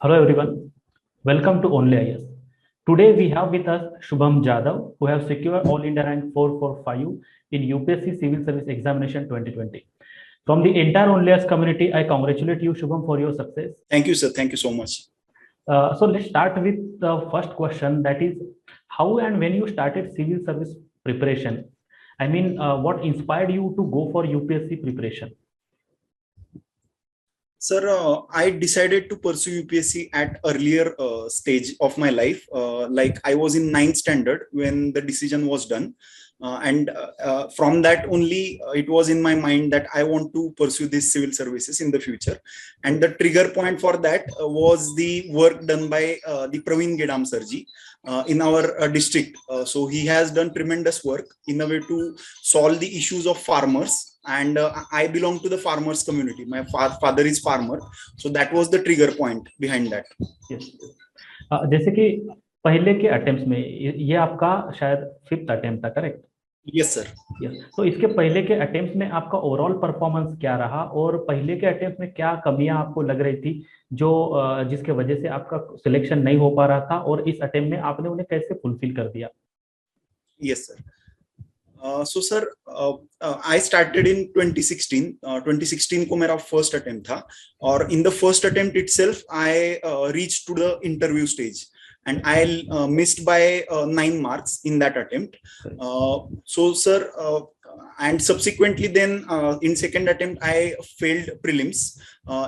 Hello everyone, welcome to Only IS. Today we have with us Shubham Jadhav, who have secured All India rank 445 in UPSC Civil Service Examination 2020. From the entire Only IS community, I congratulate you, Shubham, for your success. Thank you, sir. Thank you so much. So let's start with the first question, that is, how and when you started civil service preparation? I mean, what inspired you to go for UPSC preparation? Sir, I decided to pursue UPSC at earlier stage of my life. Like I was in 9th standard when the decision was done. From that only, it was in my mind that I want to pursue these civil services in the future. And the trigger point for that was the work done by the Praveen Gedam Sirji in our district. So he has done tremendous work in a way to solve the issues of farmers. And I belong to the farmers community. My father is farmer, so that was the trigger point behind that. Yes. जैसे कि पहले के attempts में ये आपका शायद 5th attempt था, correct? Yes sir. Yes. तो इसके पहले के अटेम्प्ट्स में आपका ओवरऑल परफॉर्मेंस क्या रहा और पहले के अटेम्प्ट में क्या कमियां आपको लग रही थी जो जिसके वजह से आपका सिलेक्शन नहीं हो पा रहा था, और इस अटेम्प्ट में आपने उन्हें कैसे फुलफिल कर दिया? Yes sir. So sir, I started in 2016. 2016 को मेरा first attempt था, और in the first attempt itself I reached to the interview stage and I missed by 9 marks in that attempt. So sir, and subsequently then in second attempt I failed prelims.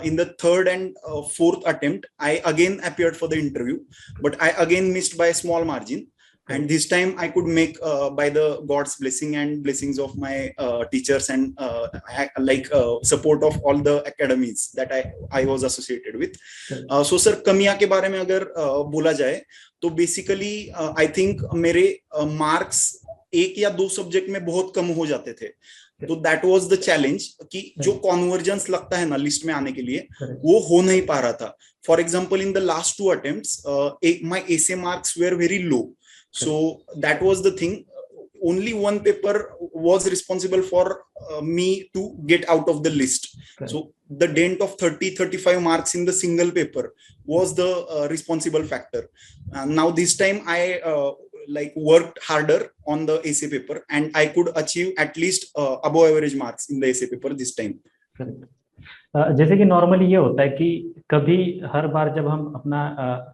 In the third and fourth attempt I again appeared for the interview, but I again missed by a small margin. And this time I could make by the God's blessing and blessings of my teachers and support of all the academies that I was associated with. So sir, कमियां के बारे में अगर बोला जाए तो basically I think मेरे marks एक या दो सब्जेक्ट में बहुत कम हो जाते थे. तो दैट वाज द चैलेंज कि जो कॉन्वर्जेंस लगता है ना लिस्ट में आने के लिए, वो हो नहीं पा रहा था. For example in the last 2 attempts my essay marks were very low. So that was the thing. Only one paper was responsible for me to get out of the list. So the dent of 30-35 marks in the single paper was the responsible factor. Now this time I worked harder on the essay paper and I could achieve at least above average marks in the essay paper this time. जैसे कि normally ये होता है कि कभी हर बार जब हम अपना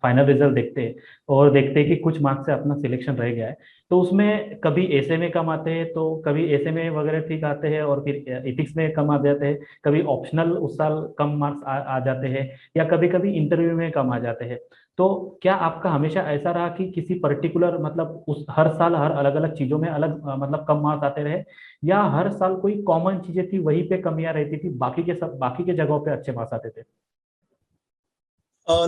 फाइनल रिजल्ट देखते हैं और देखते हैं कि कुछ मार्क्स से अपना सिलेक्शन रह गया है, तो उसमें कभी ऐसे में कम आते हैं, तो कभी ऐसे में वगैरह ठीक आते हैं, और फिर एथिक्स में कम आ जाते हैं, कभी ऑप्शनल उस साल कम मार्क्स आ जाते हैं, या कभी कभी इंटरव्यू में कम आ जाते हैं. तो क्या आपका हमेशा ऐसा रहा कि किसी पर्टिकुलर मतलब उस हर साल हर अलग अलग चीजों में अलग मतलब कम मार्क्स आते रहे, या हर साल कोई कॉमन चीजें थी वहीं पे कमियां रहती थी, बाकी के जगहों पे अच्छे मार्क्स आते थे?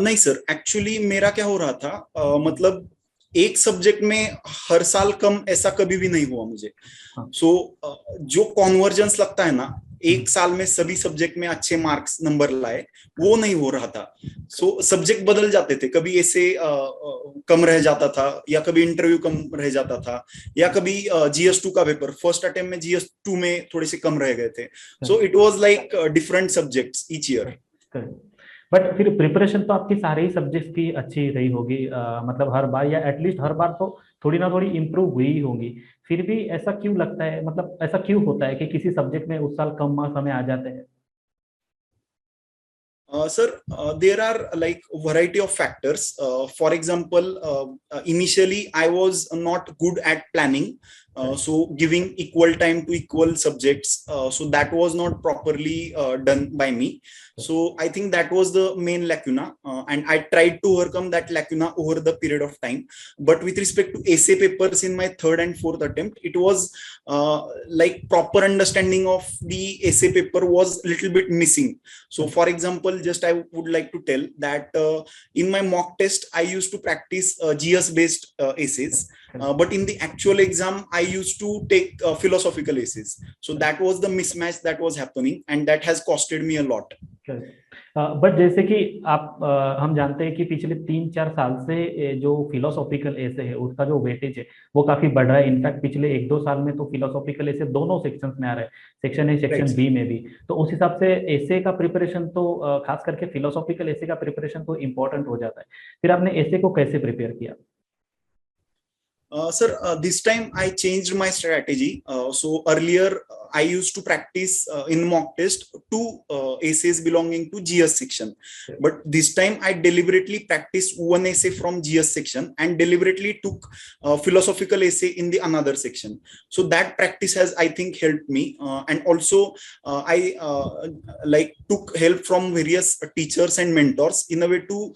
नहीं सर, एक्चुअली मेरा क्या हो रहा था, मतलब एक सब्जेक्ट में हर साल कम ऐसा कभी भी नहीं हुआ मुझे. सो जो कॉन्वर्जेंस लगता है ना, एक साल में सभी सब्जेक्ट में अच्छे मार्क्स नंबर लाए, वो नहीं हो रहा था. सो सब्जेक्ट बदल जाते थे, कभी ऐसे कम रह जाता था, या कभी इंटरव्यू कम रह जाता था, या कभी GS2 का पेपर फर्स्ट अटेम्प्ट में GS2 में थोड़े से कम रह गए थे. So it was like different subjects each year. But फिर प्रिपरेशन तो आपकी सारे ही सब्जेक्ट्स की अच्छी रही होगी, मतलब हर बार या एटलीस्ट हर बार तो थोड़ी ना थोड़ी इम्प्रूव हुई होंगी. फिर भी ऐसा क्यों लगता है, मतलब ऐसा क्यों होता है कि किसी सब्जेक्ट में उस साल कम मार्क्स हमें आ जाते हैं? Sir, there are like variety of factors. For example, initially I was not good at planning. So giving equal time to equal subjects, so that was not properly done by me. So I think that was the main lacuna, and I tried to overcome that lacuna over the period of time. But with respect to essay papers in my third and fourth attempt, it was like proper understanding of the essay paper was a little bit missing. So for example, just I would like to tell that in my mock test I used to practice GS based essays. But in the actual exam I used to take philosophical essays. So that was the mismatch that was happening, and that has costed me a lot. But जैसे कि आप हम जानते हैं कि पिछले 3-4 साल से जो फिलोसॉफिकल ऐसे है उसका जो वेटेज है वो काफी बढ़ रहा है। इनफैक्ट पिछले 1-2 साल में तो फिलोसॉफिकल ऐसे दोनों सेक्शंस में आ रहा है, section A right section sir. B में भी। तो उस हिसाब से ऐसे का प्रिपरेशन तो खास करके फिलोसॉफिकल ऐसे का प्रिपरेशन तो इम्पोर्टेंट हो जाता है। फिर आपने ऐसे को कैसे प्रिपेयर किया? Sir, this time I changed my strategy. So earlier I used to practice in mock test two essays belonging to GS section, but this time I deliberately practiced one essay from GS section and deliberately took philosophical essay in the another section. So that practice has, I think, helped me, and also I like took help from various teachers and mentors in a way to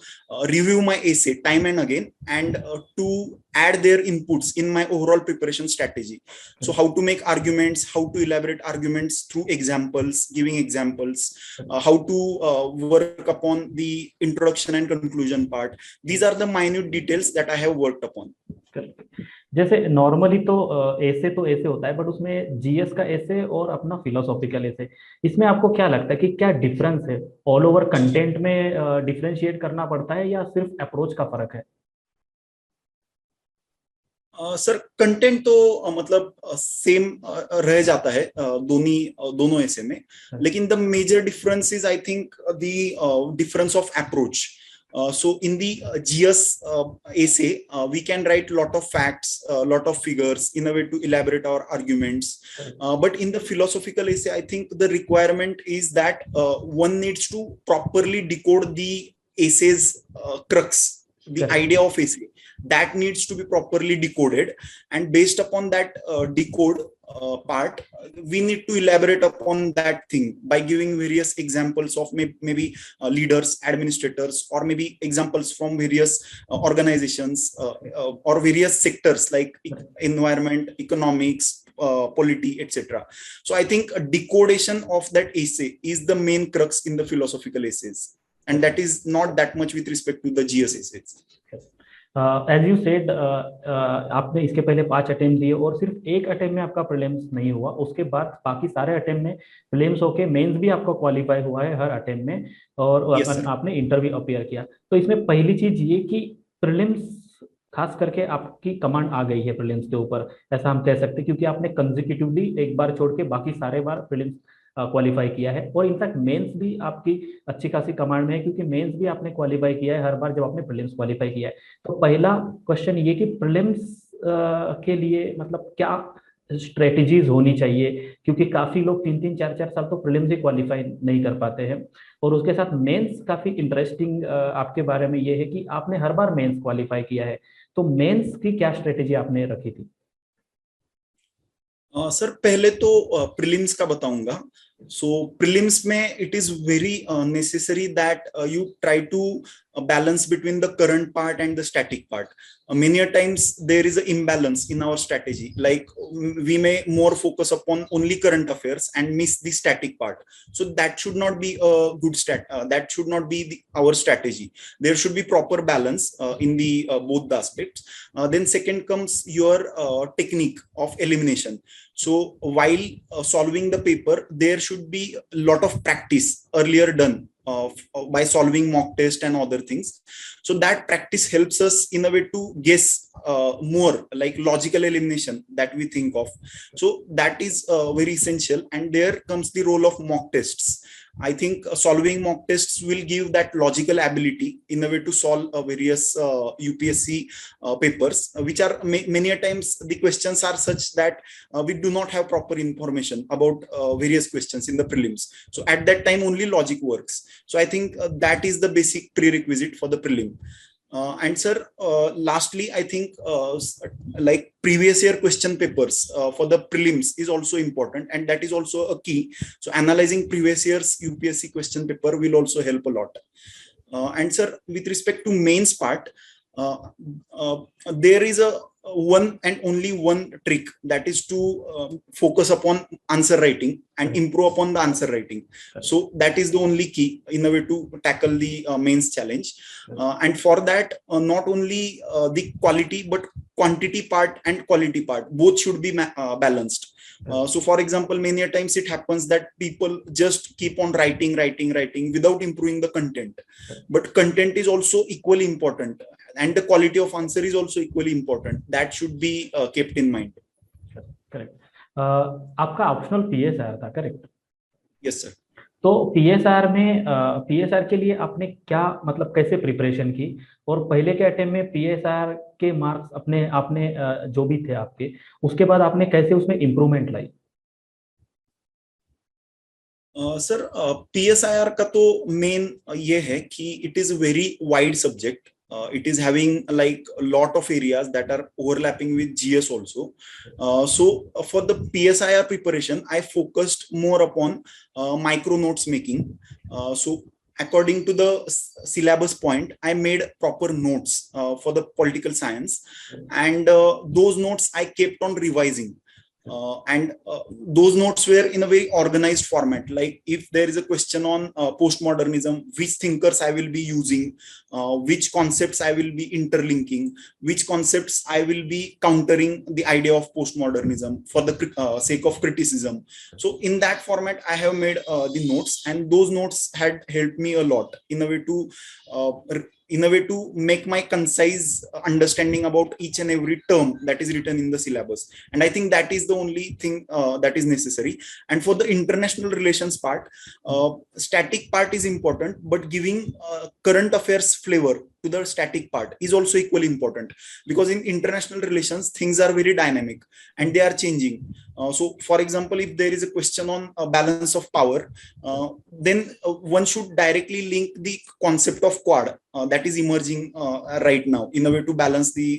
review my essay time and again, and to add their inputs in my overall preparation strategy. So how to make arguments, how to elaborate arguments through examples, giving examples, how to work upon the introduction and conclusion part. These are the minute details that I have worked upon. जैसे normally तो ऐसे होता है, but उसमें GS का ऐसे और अपना फिलोसॉफिकल ऐसे, इसमें आपको क्या लगता है कि क्या डिफरेंस है? ऑल ओवर कंटेंट में डिफरेंशिएट करना पड़ता है या सिर्फ अप्रोच का फर्क है? सर कंटेंट तो मतलब सेम रह जाता है दोनों ऐसे में, लेकिन the major difference is I think the difference of approach. So in the GS essay, we can write lot of facts, lot of figures in a way to elaborate our arguments. But in the philosophical essay, I think the requirement is that one needs to properly decode the essay's crux, the idea of essay. That needs to be properly decoded, and based upon that decode part, we need to elaborate upon that thing by giving various examples of maybe leaders, administrators, or maybe examples from various organizations or various sectors like environment, economics, polity, etc. So I think a decodation of that essay is the main crux in the philosophical essays, and that is not that much with respect to the GS essays. As you said, आपने इसके पहले 5 attempt दिए और सिर्फ एक attempt में आपका prelims नहीं हुआ, उसके बाद बाकी सारे अटेम्प्ट में प्रीलिम्स होके मेंस भी आपका क्वालिफाई हुआ है हर अटेम्प्ट में, और Yes, sir. आपने इंटरव्यू अपीयर किया। तो इसमें पहली चीज ये कि प्रीलिम्स खास करके आपकी कमांड आ गई है प्रीलिम्स के ऊपर, ऐसा हम कह सकते हैं, क्योंकि आपने कंजिक्यूटिवली एक बार छोड़ के बाकी सारे बार प्रीलिम्स क्वालिफाई किया है। और इनफैक्ट मेंस भी आपकी अच्छी खासी कमांड में है, क्योंकि मेंस भी आपने क्वालिफाई किया है हर बार जब आपने प्रीलिम्स क्वालिफाई किया है। तो पहला क्वेश्चन ये कि प्रीलिम्स के लिए मतलब क्या स्ट्रेटजीज होनी चाहिए, क्योंकि काफी लोग 3-3 4-4 साल तो प्रीलिम्स ही क्वालिफाई नहीं कर पाते हैं। और उसके साथ मेंस काफी इंटरेस्टिंग आपके बारे में ये है कि आपने हर बार मेंस क्वालिफाई किया है, तो मेंस की क्या स्ट्रेटेजी आपने रखी थी? सर पहले तो प्रीलिम्स का बताऊंगा. सो प्रीलिम्स में it is very necessary that you try to balance between the current part and the static part. Many a times there is an imbalance in our strategy, like we may more focus upon only current affairs and miss the static part. So that should not be a good that should not be our strategy. There should be proper balance in the both the aspects. Then second comes your technique of elimination. So while solving the paper, there should be a lot of practice earlier done by solving mock test and other things. So that practice helps us in a way to guess more, like logical elimination that we think of. So that is very essential, and there comes the role of mock tests. I think solving mock tests will give that logical ability in a way to solve various UPSC papers, which are many a times the questions are such that we do not have proper information about various questions in the prelims. So at that time only logic works. So I think that is the basic prerequisite for the prelim. And sir, lastly, I think like previous year question papers for the prelims is also important, and that is also a key. So analyzing previous year's UPSC question paper will also help a lot. And sir, with respect to mains part, there is a one and only one trick, that is to focus upon answer writing and improve upon the answer writing. So that is the only key in a way to tackle the mains challenge. And for that, not only the quality but quantity part and quality part both should be balanced. So for example, many a times it happens that people just keep on writing without improving the content. But content is also equally important, and the quality of answer is also equally important. That should be kept in mind. Correct. आपका optional PSR था, correct? Yes sir. तो PSR के लिए आपने क्या मतलब कैसे preparation की, और पहले के अटेम्प्ट में पीएसआर के मार्क्स अपने आपने जो भी थे आपके, उसके बाद आपने कैसे उसमें इम्प्रूवमेंट लाई? सर पीएसआईआर का तो मेन ये है कि it is very wide subject. It is having like a lot of areas that are overlapping with GS also. So for the PSIR preparation, I focused more upon micro notes making. So according to the syllabus point, I made proper notes for the political science, and those notes I kept on revising. And those notes were in a very organized format. Like if there is a question on postmodernism, which thinkers I will be using, which concepts I will be interlinking, which concepts I will be countering the idea of postmodernism for the sake of criticism. So in that format, I have made the notes, and those notes had helped me a lot in a way to make my concise understanding about each and every term that is written in the syllabus. And I think that is the only thing that is necessary. And for the international relations part, static part is important, but giving current affairs flavor to the static part is also equally important, because in international relations things are very dynamic and they are changing. So for example, if there is a question on balance of power, then one should directly link the concept of Quad that is emerging right now in a way to balance the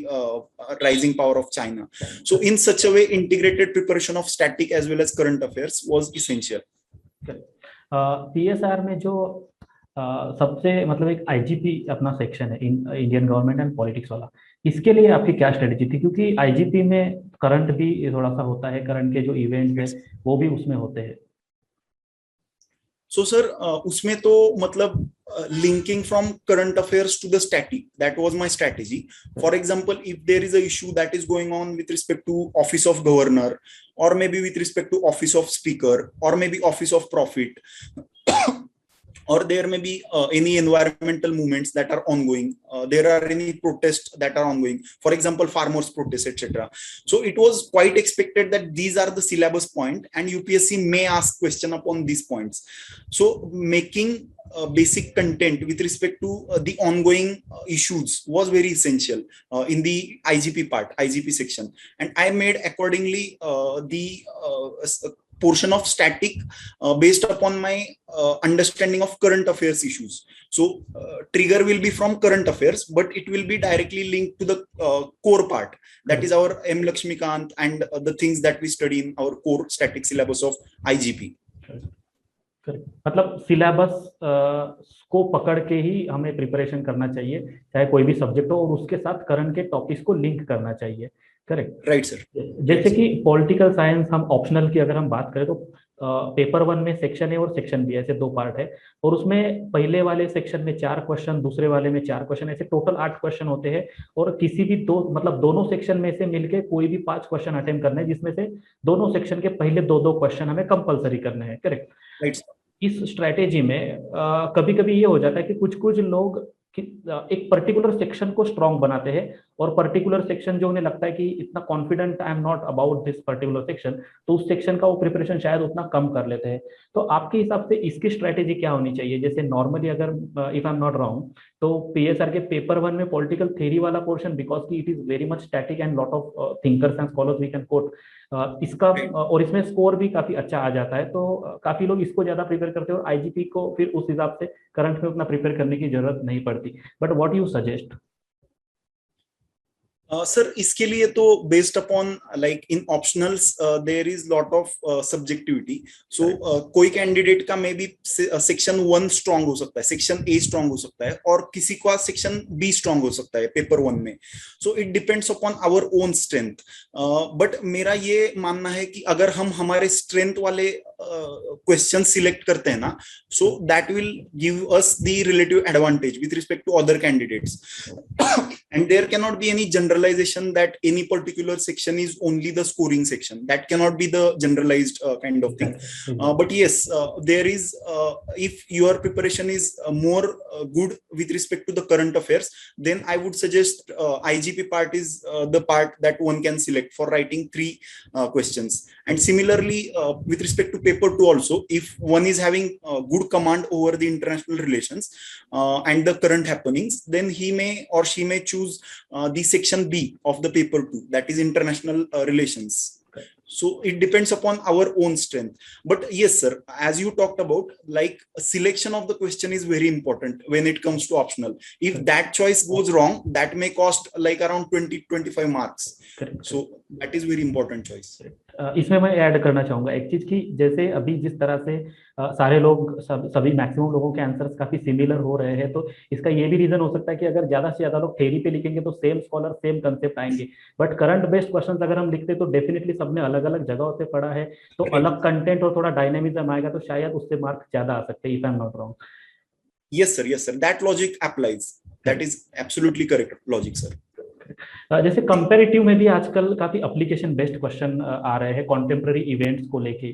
rising power of China. So in such a way, integrated preparation of static as well as current affairs was essential. PSR में जो सबसे मतलब एक IGP अपना section है, Indian government and politics वाला, इसके लिए आपकी क्या स्ट्रेटेजी थी? क्योंकि आईजीपी में करंट भी थोड़ा सा होता है, करंट के जो इवेंट्स है वो भी उसमें होते हैं. So sir, उसमें तो मतलब linking from current affairs to the static, that was my strategy. For example, if there is a issue that is going on with respect to office of governor, or maybe with respect to office of speaker, or maybe office of prophet, or there may be any environmental movements that are ongoing, there are any protests that are ongoing, for example farmers protests, etc. So it was quite expected that these are the syllabus point and UPSC may ask question upon these points. So making basic content with respect to the ongoing issues was very essential in the IGP part, IGP section, and I made accordingly the portion of static based upon my understanding of current affairs issues. So trigger will be from current affairs, but it will be directly linked to the core part, that is our M Lakshmikant and the things that we study in our core static syllabus of IGP. मतलब syllabus को पकड़ के ही हमें preparation करना चाहिए, चाहे कोई भी सब्जेक्ट हो, और उसके साथ करंट के टॉपिक्स को लिंक करना चाहिए. Correct, right sir. जैसे कि पॉलिटिकल साइंस, हम ऑप्शनल की अगर हम बात करें तो पेपर 1 में सेक्शन ए और सेक्शन बी ऐसे 2 पार्ट है, और उसमें पहले वाले सेक्शन में 4 क्वेश्चन, दूसरे वाले में 4 क्वेश्चन, ऐसे टोटल 8 क्वेश्चन होते हैं, और किसी भी दोनों सेक्शन में से मिलके कोई भी 5 क्वेश्चन अटेम्प्ट करने हैं, जिसमें से दोनों सेक्शन के पहले 2-2 क्वेश्चन हमें कंपलसरी करने हैं. करेक्ट. राइट. इस स्ट्रेटेजी में कभी कभी ये हो जाता है कि कुछ लोग एक पर्टिकुलर सेक्शन को स्ट्रॉन्ग बनाते हैं, और पर्टिकुलर सेक्शन जो उन्हें लगता है कि इतना confident I am not about this particular section, तो उस सेक्शन का वो प्रिपरेशन शायद उतना कम कर लेते हैं. तो आपके हिसाब से इसकी स्ट्रेटेजी क्या होनी चाहिए? जैसे नॉर्मली अगर if I am not wrong, तो पीएसआर के पेपर 1 में पॉलिटिकल थ्योरी वाला पोर्शन, बिकॉज की it is very much static and lot of thinkers and scholars we can quote, इसका और इसमें स्कोर भी काफी अच्छा आ जाता है, तो काफी लोग इसको ज्यादा प्रिपेयर करते हैं, और आईजीपी को फिर उस हिसाब से करंट में उतना प्रिपेयर करने की जरूरत नहीं पड़ती. But what you suggest? Sir इसके लिए तो based upon like in optionals there is lot of subjectivity. So कोई कैंडिडेट का मे बी सेक्शन 1 स्ट्रांग हो सकता है, सेक्शन ए स्ट्रांग हो सकता है, और किसी का सेक्शन बी स्ट्रांग हो सकता है पेपर 1 में. So it depends upon our own strength. But मेरा ये मानना है कि अगर हम हमारे स्ट्रेंथ वाले क्वेश्चन सिलेक्ट करते हैं ना, so that will give us the relative advantage with respect to other candidates, and there can not be any general generalization that any particular section is only the scoring section. That cannot be the generalized kind of thing. But yes, there is, if your preparation is more good with respect to the current affairs, then I would suggest IGP part is the part that one can select for writing 3 questions. And similarly, with respect to paper 2 also, if one is having good command over the international relations and the current happenings, then he may or she may choose the section B of the paper 2, that is international relations. So it depends upon our own strength. But yes, sir, as you talked about, like selection of the question is very important when it comes to optional. If that choice goes wrong, that may cost like around 20-25 marks. So that is very important choice. इसमें मैं add करना चाहूंगा एक चीज की, जैसे अभी जिस तरह से सारे लोग सभी मैक्सिमम लोगों के आंसर्स काफी सिमिलर हो रहे हैं, तो इसका ये भी रीजन हो सकता है कि अगर ज्यादा से ज्यादा लोग थ्योरी पे लिखेंगे तो सेम स्कॉलर सेम कंसेप्ट आएंगे, बट करंट बेस्ड क्वेश्चंस अगर हम लिखते तो डेफिनेटली सबने अलग अलग जगहों से पढ़ा है, तो अलग कंटेंट और थोड़ा डायनेमिज्म आएगा, तो शायद उससे मार्क्स ज्यादा आ सकते हैं, if I am not wrong. Yes sir, that logic applies. That is absolutely correct logic, sir. जैसे कंपैरेटिव में भी आजकल काफी एप्लीकेशन बेस्ड क्वेश्चन आ रहे हैं कॉन्टेम्प्ररी इवेंट्स को लेके,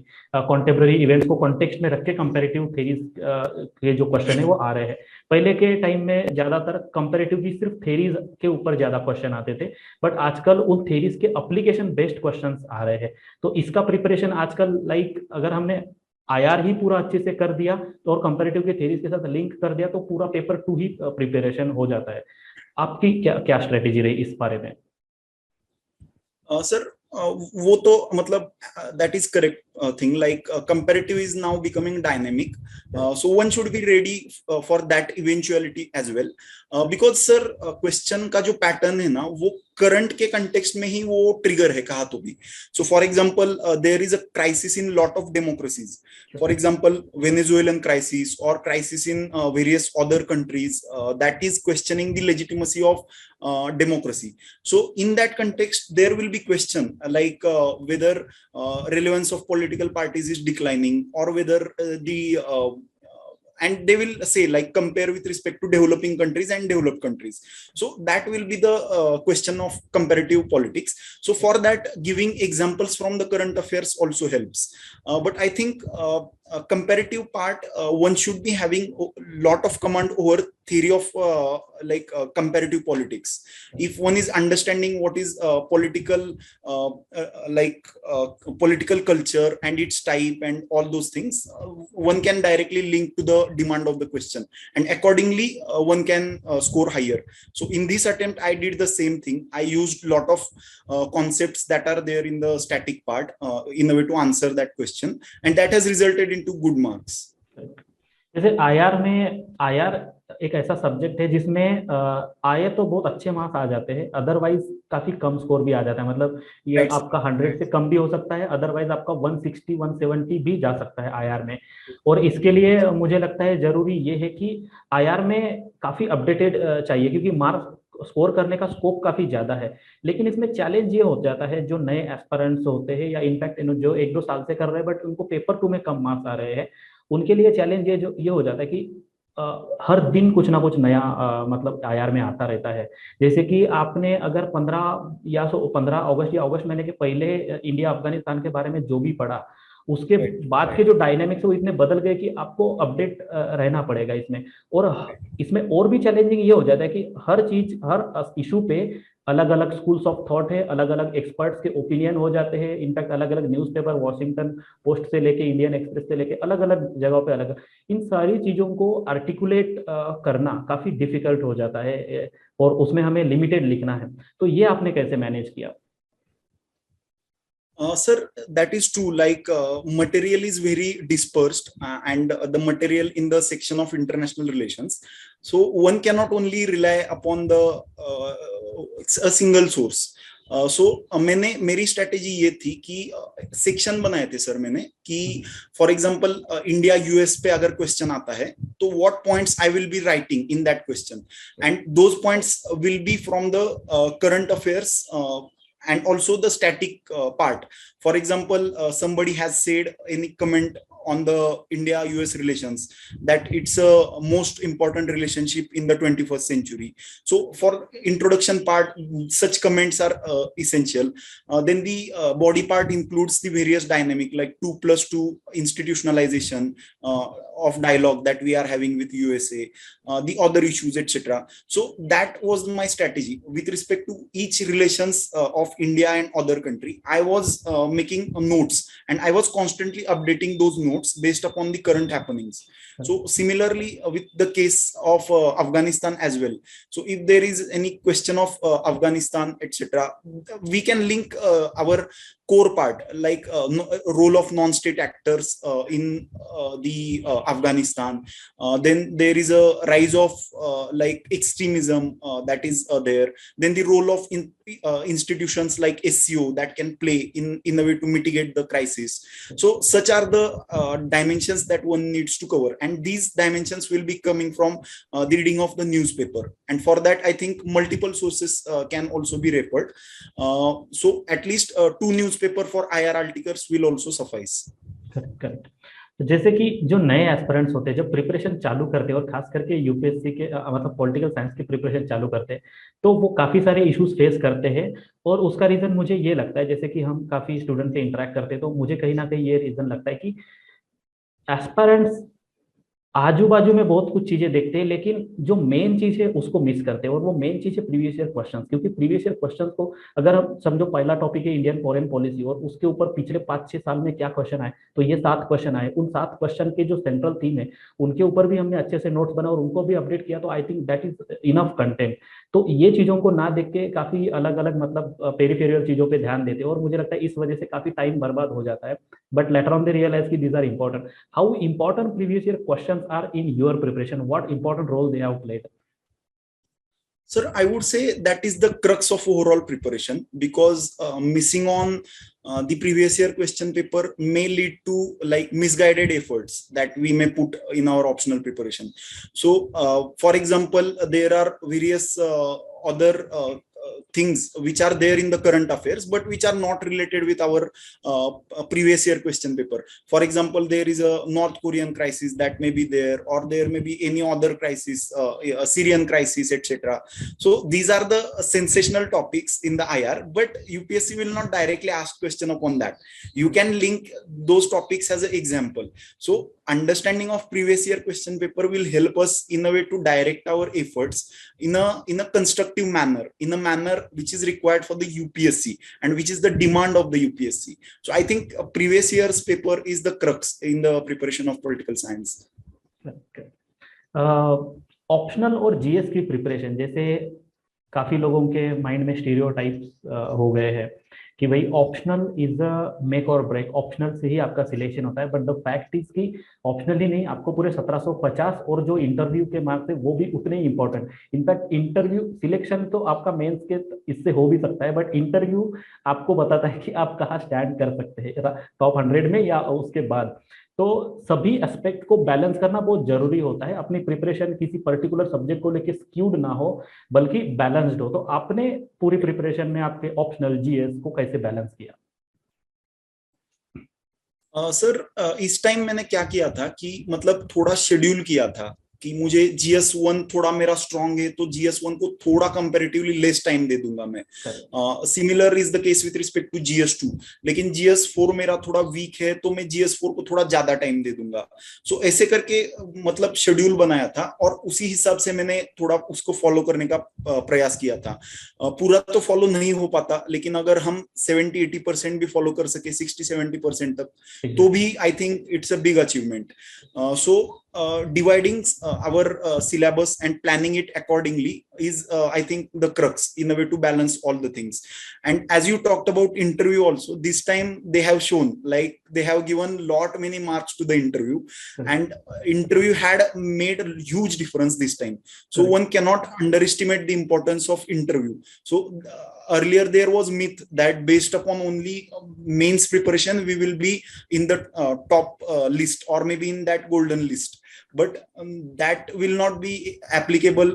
कॉन्टेम्प्ररी इवेंट्स को कॉन्टेक्स्ट में रख के कंपैरेटिव थ्योरीज के जो क्वेश्चन है वो आ रहे हैं. पहले के टाइम में ज्यादातर कंपैरेटिव की सिर्फ थ्योरीज के ऊपर ज्यादा क्वेश्चन आते थे, बट आजकल उन थ्योरीज के एप्लीकेशन बेस्ड क्वेश्चंस आ रहे हैं. तो इसका प्रिपरेशन आजकल लाइक अगर हमने आईआर ही पूरा अच्छे से कर दिया तो और कंपैरेटिव के थ्योरीज के साथ लिंक कर दिया तो पूरा पेपर 2 ही प्रिपरेशन हो जाता है. आपकी क्या स्ट्रेटेजी रही इस बारे में? सर वो तो मतलब that is correct thing, like comparative is now becoming dynamic, so one should be ready for that eventuality as well, because sir question का जो pattern है ना वो current के context में ही वो trigger है कहा तो भी. So for example, there is a crisis in lot of democracies, for example Venezuelan crisis or crisis in various other countries that is questioning the legitimacy of democracy. So in that context there will be question like whether relevance of political parties is declining, or whether and they will say like compare with respect to developing countries and developed countries. So that will be the question of comparative politics. So for that giving examples from the current affairs also helps, but I think comparative part one should be having a lot of command over theory of comparative politics. If one is understanding what is political political culture and its type and all those things, one can directly link to the demand of the question, and accordingly one can score higher. So in this attempt I did the same thing. I used lot of concepts that are there in the static part in a way to answer that question, and that has resulted into good marks. जैसे IR एक ऐसा subject है जिसमें आए तो बहुत अच्छे marks आ जाते हैं, अदरवाइज काफी कम स्कोर भी आ जाता है, मतलब ये right, आपका 100 से कम भी हो सकता है, अदरवाइज आपका 160 170 भी जा सकता है आईआर में. और इसके लिए मुझे लगता है जरूरी ये है कि आईआर में काफी अपडेटेड चाहिए, क्योंकि मार्क्स स्कोर करने का स्कोप काफी ज्यादा है. लेकिन इसमें चैलेंज ये हो जाता है जो नए एस्पिरेंट्स होते हैं या इनफैक्ट जो 1-2 साल से कर रहे हैं बट उनको पेपर 2 में कम मार्क्स आ रहे हैं, उनके लिए चैलेंज ये हो जाता है कि हर दिन कुछ ना कुछ नया मतलब आईआर में आता रहता है. जैसे कि आपने अगर 15 अगस्त या अगस्त महीने के पहले इंडिया अफगानिस्तान के बारे में जो भी पढ़ा, उसके बाद के जो डायनेमिक्स वो इतने बदल गए कि आपको अपडेट रहना पड़ेगा इसमें. और इसमें और भी चैलेंजिंग ये हो जाता है कि हर चीज हर इशू पे अलग अलग स्कूल्स ऑफ थॉट है, अलग अलग एक्सपर्ट्स के ओपिनियन हो जाते हैं, इनफैक्ट अलग अलग न्यूज़पेपर वॉशिंगटन पोस्ट से लेके इंडियन एक्सप्रेस से लेके अलग अलग जगहों पे अलग, इन सारी चीज़ों को आर्टिकुलेट करना काफ़ी डिफिकल्ट हो जाता है और उसमें हमें लिमिटेड लिखना है. तो ये आपने कैसे मैनेज किया? Sir, that is true. Like material is very dispersed, and the material in the section of international relations. So one cannot only rely upon the a single source. मेरी स्ट्रेटेजी ये थी कि सेक्शन बनाए थे sir मैंने कि for example India US पे अगर क्वेश्चन आता है तो what points I will be writing in that question, and those points will be from the current affairs and also the static part. For example, somebody has said any comment on the India-US relations, that it's a most important relationship in the 21st century. So for introduction part, such comments are essential. Then the body part includes the various dynamic like 2+2 institutionalization of dialogue that we are having with USA, the other issues, etc. So that was my strategy with respect to each relations of India and other country. I was making notes, and I was constantly updating those notes based upon the current happenings. So similarly with the case of Afghanistan as well. So if there is any question of Afghanistan, etc., we can link our core part like role of non-state actors in the Afghanistan. Then there is a rise of like extremism that is there. Then the role of institutions like SCO that can play in a way to mitigate the crisis. So such are the dimensions that one needs to cover, and these dimensions will be coming from the reading of the newspaper. And for that, I think multiple sources can also be referred. So at least two newspaper for IR articles will also suffice. Correct. तो जैसे कि जो नए aspirants होते हैं जब preparation चालू करते हैं और खास करके यूपीएससी के मतलब पॉलिटिकल साइंस की प्रिपरेशन चालू करते हैं, तो वो काफी सारे इश्यूज फेस करते हैं। और उसका रीजन मुझे ये लगता है, जैसे कि हम काफी स्टूडेंट से इंटरेक्ट करते हैं, तो मुझे कहीं ना कहीं ये रीजन लगता है कि एस्पिरेंट्स आजू बाजू में बहुत कुछ चीजें देखते हैं, लेकिन जो मेन चीज है उसको मिस करते हैं। और वो मेन चीज है प्रीवियस ईयर क्वेश्चंस, क्योंकि प्रीवियस ईयर क्वेश्चंस को अगर हम समझो पहला टॉपिक है इंडियन फॉरेन पॉलिसी, और उसके ऊपर पिछले 5-6 साल में क्या क्वेश्चन आए, तो ये 7 क्वेश्चन आए। उन 7 क्वेश्चन के जो सेंट्रल थीम है उनके ऊपर भी हमने अच्छे से नोट्स बनाए और उनको भी अपडेट किया। तो I think that is enough content. तो ये चीजों को ना देख के काफी अलग अलग मतलब पेरिफेरियल चीजों पे ध्यान देते हैं, और मुझे लगता है इस वजह से काफी टाइम बर्बाद हो जाता है। But later on they realise की these are important. How important previous year questions are in your preparation? What important role they have played? Sir, I would say that is the crux of overall preparation, because missing on the previous year question paper may lead to like misguided efforts that we may put in our optional preparation. So for example, there are various other things which are there in the current affairs but which are not related with our previous year question paper. For example, there is a North Korean crisis that may be there, or there may be any other crisis, a Syrian crisis, etc. So these are the sensational topics in the IR, but UPSC will not directly ask question upon that. You can link those topics as an example. So understanding of previous year question paper will help us in a way to direct our efforts in a constructive manner, in a manner which is required for the UPSC and which is the demand of the UPSC. So I think previous year's paper is the crux in the preparation of political science. Optional और GS की preparation, जैसे काफी लोगों के mind में stereotypes हो गए हैं कि भाई ऑप्शनल इज अ मेक और ब्रेक, ऑप्शनल से ही आपका सिलेक्शन होता है। बट द फैक्ट इज कि ऑप्शनल ही नहीं, आपको पूरे 1750 और जो इंटरव्यू के मार्क्स है वो भी उतने ही इंपॉर्टेंट। इनफैक्ट इंटरव्यू सिलेक्शन तो आपका मेंस के इससे हो भी सकता है, बट इंटरव्यू आपको बताता है कि आप कहाँ स्टैंड कर सकते हैं, टॉप 100 में या उसके बाद। तो सभी एस्पेक्ट को बैलेंस करना बहुत जरूरी होता है। अपनी प्रिपरेशन किसी पर्टिकुलर सब्जेक्ट को लेके स्क्यूड ना हो, बल्कि बैलेंस्ड हो। तो आपने पूरी प्रिपरेशन में आपके ऑप्शनल जीएस को कैसे बैलेंस किया? सर इस टाइम मैंने क्या किया था कि मतलब थोड़ा शेड्यूल किया था कि मुझे GS1 थोड़ा मेरा स्ट्रांग है तो GS1 को थोड़ा कंपैरेटिवली लेस टाइम दे दूंगा मैं। Similar is the case with respect to GS2, लेकिन GS4 मेरा थोड़ा वीक है तो मैं GS4 को थोड़ा ज्यादा टाइम दे दूंगा। सो ऐसे करके मतलब शेड्यूल बनाया था और उसी हिसाब से मैंने थोड़ा उसको फॉलो करने का प्रयास किया था। पूरा तो फॉलो नहीं हो पाता, लेकिन अगर हम 70-80% भी फॉलो कर सके, 60-70% तक, तो भी I think it's a big achievement. So dividing our syllabus and planning it accordingly is I think the crux in a way to balance all the things. And as you talked about interview also, this time they have shown like they have given lot many marks to the interview, and interview had made a huge difference this time. So one cannot underestimate the importance of interview. So earlier there was myth that based upon only mains preparation we will be in the top list or maybe in that golden list, but that will not be applicable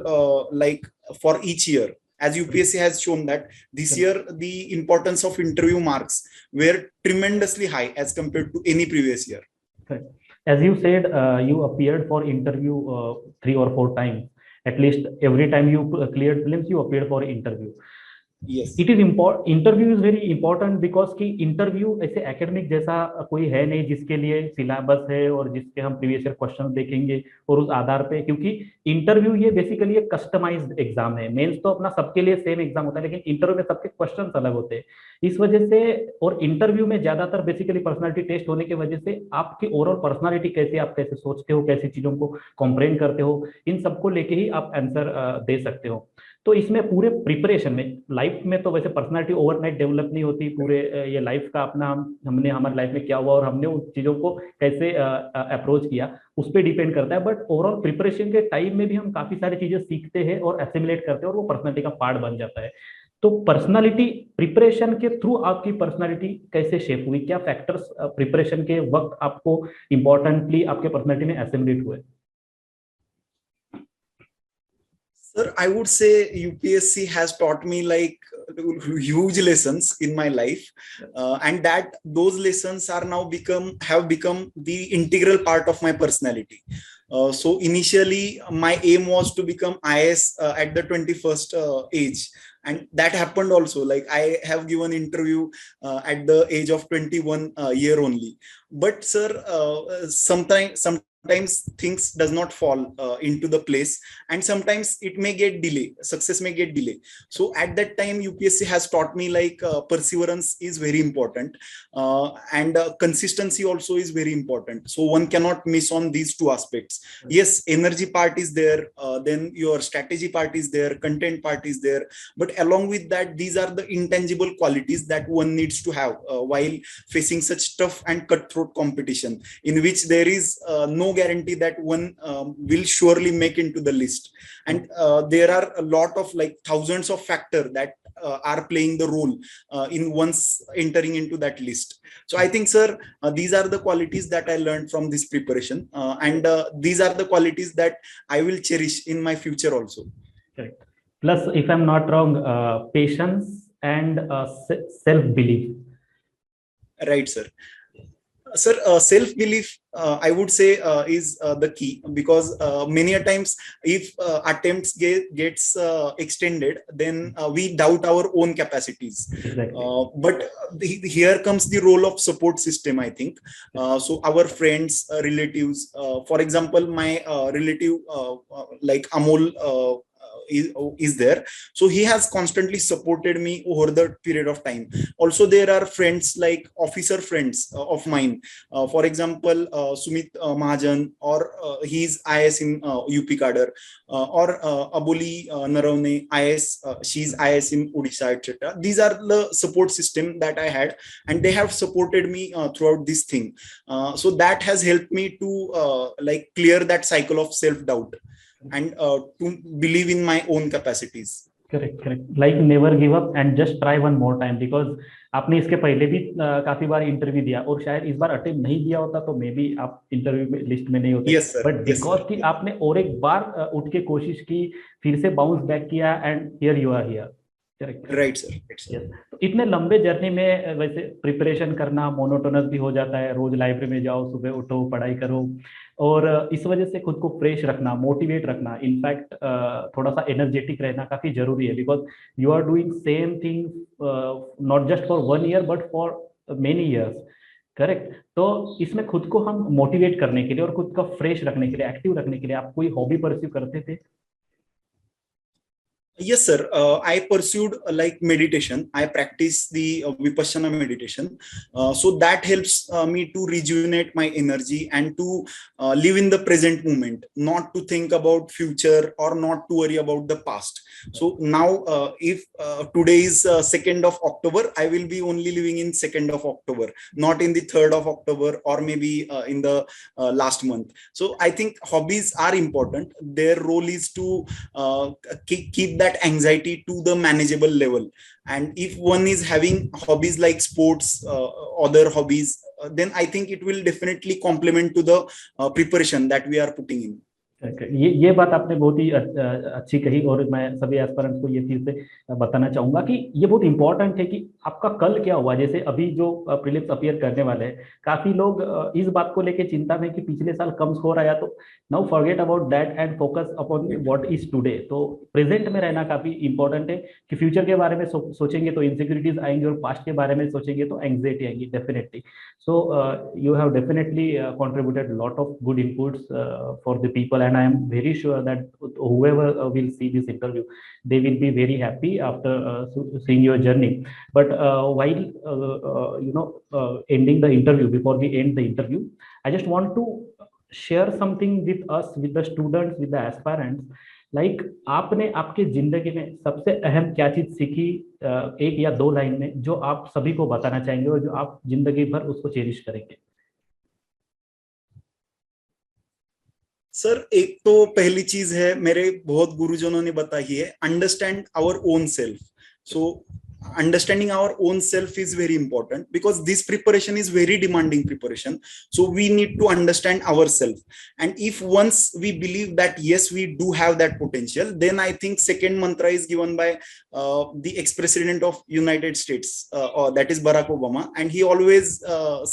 like for each year, as UPSC has shown that this year the importance of interview marks were tremendously high as compared to any previous year. As you said, you appeared for interview 3 or 4 times. At least every time you cleared films, you appeared for interview. Yes. It is import interview is very important because कि interview ऐसे academic जैसा कोई है नहीं जिसके लिए syllabus है और जिसके हम प्रीवियस ईयर क्वेश्चन देखेंगे और उस आधार पे, क्योंकि इंटरव्यू ये बेसिकली एक कस्टमाइज्ड एग्जाम है। मेंस तो अपना सबके लिए सेम एग्जाम होता है, लेकिन इंटरव्यू में सबके क्वेश्चन अलग होते हैं। इस वजह से, और इंटरव्यू में ज्यादातर बेसिकली पर्सनालिटी टेस्ट होने की वजह से आपकी ओवरऑल पर्सनालिटी कैसे, आप कैसे सोचते हो, कैसी चीजों को कॉम्प्रेंड करते हो, इन सबको लेके ही आप आंसर दे सकते हो। तो इसमें पूरे प्रिपरेशन में, लाइफ में तो वैसे पर्सनालिटी ओवरनाइट डेवलप नहीं होती, पूरे ये लाइफ का अपना हमने हमारे लाइफ में क्या हुआ और हमने उस चीज़ों को कैसे अप्रोच किया, उस पर डिपेंड करता है। बट ओवरऑल प्रिपरेशन के टाइम में भी हम काफी सारी चीजें सीखते हैं और एसिमुलेट करते हैं और वो पर्सनालिटी का पार्ट बन जाता है। तो पर्सनालिटी प्रिपरेशन के थ्रू आपकी पर्सनालिटी कैसे शेप हुई, क्या फैक्टर्स प्रिपरेशन के वक्त आपको इंपॉर्टेंटली आपके पर्सनालिटी में एसिमुलेट हुए? Sir, I would say UPSC has taught me like huge lessons in my life, and that those lessons are now have become the integral part of my personality. So initially, my aim was to become IAS at the 21st age, and that happened also. Like I have given interview at the age of 21 year only. But sir, sometimes things does not fall into the place, and sometimes it may get delay, success may get delay. So at that time UPSC has taught me like perseverance is very important, and consistency also is very important. So one cannot miss on these two aspects. Yes, energy part is there, then your strategy part is there, content part is there, but along with that, these are the intangible qualities that one needs to have while facing such tough and cutthroat competition, in which there is no guarantee that one will surely make into the list. And there are a lot of like thousands of factors that are playing the role in once entering into that list. So I think, sir, these are the qualities that I learned from this preparation, and these are the qualities that I will cherish in my future also. Correct. Plus, if I'm not wrong, patience and self-belief. Right, sir. Sir, self-belief, I would say, is the key, because many a times if attempts gets extended, then we doubt our own capacities. Exactly. But here comes the role of support system, I think. So our friends, relatives, for example, my relative like Amol is there, so he has constantly supported me over the period of time. Also there are friends like officer friends of mine, for example Sumit Mahajan, or he's IS in UP Cadre, or Aboli Naravne, IS, she's IS in Odisha, etc. These are the support system that I had, and they have supported me throughout this thing. So that has helped me to like clear that cycle of self-doubt and to believe in my own capacities. Correct. Like never give up and just try one more time, because आपने इसके पहले भी काफी बार interview दिया और शायद इस बार attempt नहीं दिया होता तो मे बी आप इंटरव्यू में लिस्ट में नहीं होते। बट बिकॉज कि आपने और एक बार उठ के कोशिश की, फिर से बाउंस बैक किया, and here you are here. Right sir. तो इतने लंबे जर्नी में वैसे प्रिपरेशन करना मोनोटोनस भी हो जाता है, रोज लाइब्रेरी में जाओ, सुबह उठो, पढ़ाई करो, और इस वजह से खुद को फ्रेश रखना, मोटिवेट रखना, इनफैक्ट थोड़ा सा एनर्जेटिक रहना काफी जरूरी है, because you are doing same thing not just for 1 year but for many years. Correct. तो इसमें खुद को हम मोटिवेट करने के लिए और खुद का फ्रेश रखने के लिए, एक्टिव रखने के लिए आप कोई हॉबी परस्यू करते थे? Yes, sir. I pursued like meditation. I practice the Vipassana meditation. So that helps me to rejuvenate my energy and to live in the present moment, not to think about future or not to worry about the past. So now, if today is 2nd of October, I will be only living in 2nd of October, not in the 3rd of October or maybe in the last month. So I think hobbies are important. Their role is to keep that anxiety to the manageable level. And if one is having hobbies like sports, other hobbies, then I think it will definitely complement to the preparation that we are putting in. ये बात आपने बहुत ही अच्छी कही, और मैं सभी aspirants को ये चीज से बताना चाहूंगा कि ये बहुत इंपॉर्टेंट है कि आपका कल क्या हुआ। जैसे अभी जो प्रीलिम्स अपीयर करने वाले हैं, काफी लोग इस बात को लेके चिंता में कि पिछले साल कम स्कोर आया, तो now forget about that and focus upon what is today. तो प्रेजेंट में रहना काफी इंपॉर्टेंट है कि फ्यूचर के बारे में सोचेंगे तो इनसिक्योरिटीज आएंगी, और पास्ट के बारे में सोचेंगे तो एंग्जाइटी आएंगी definitely. So you have definitely contributed a lot of good inputs for the people, and I am very sure that whoever will see this interview, they will be very happy after seeing your journey. But while ending the interview, before we end the interview, I just want to share something with us, with the students, with the aspirants. Like आपने आपके जिंदगी में सबसे अहम क्या चीज सीखी, एक या दो लाइन में, जो आप सभी को बताना चाहेंगे और जो आप जिंदगी भर उसको चेरिश करेंगे। सर एक तो पहली चीज है, मेरे बहुत गुरुजनों ने बताई है, understand our own self. So understanding our own self is very important, because this preparation is very demanding preparation. So we need to understand ourselves, and if once we believe that yes, we do have that potential, then I think second mantra is given by the ex-president of United States, or that is Barack Obama, and he always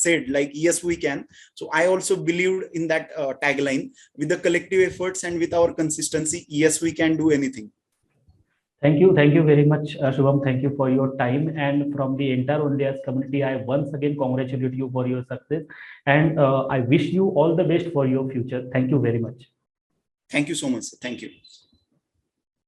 said like, yes we can. So I also believed in that tagline. With the collective efforts and with our consistency, yes we can do anything. Thank you very much, Shubham. Thank you for your time, and from the entire Onlyas community, I once again congratulate you for your success, and I wish you all the best for your future. Thank you very much. Thank you so much. Thank you.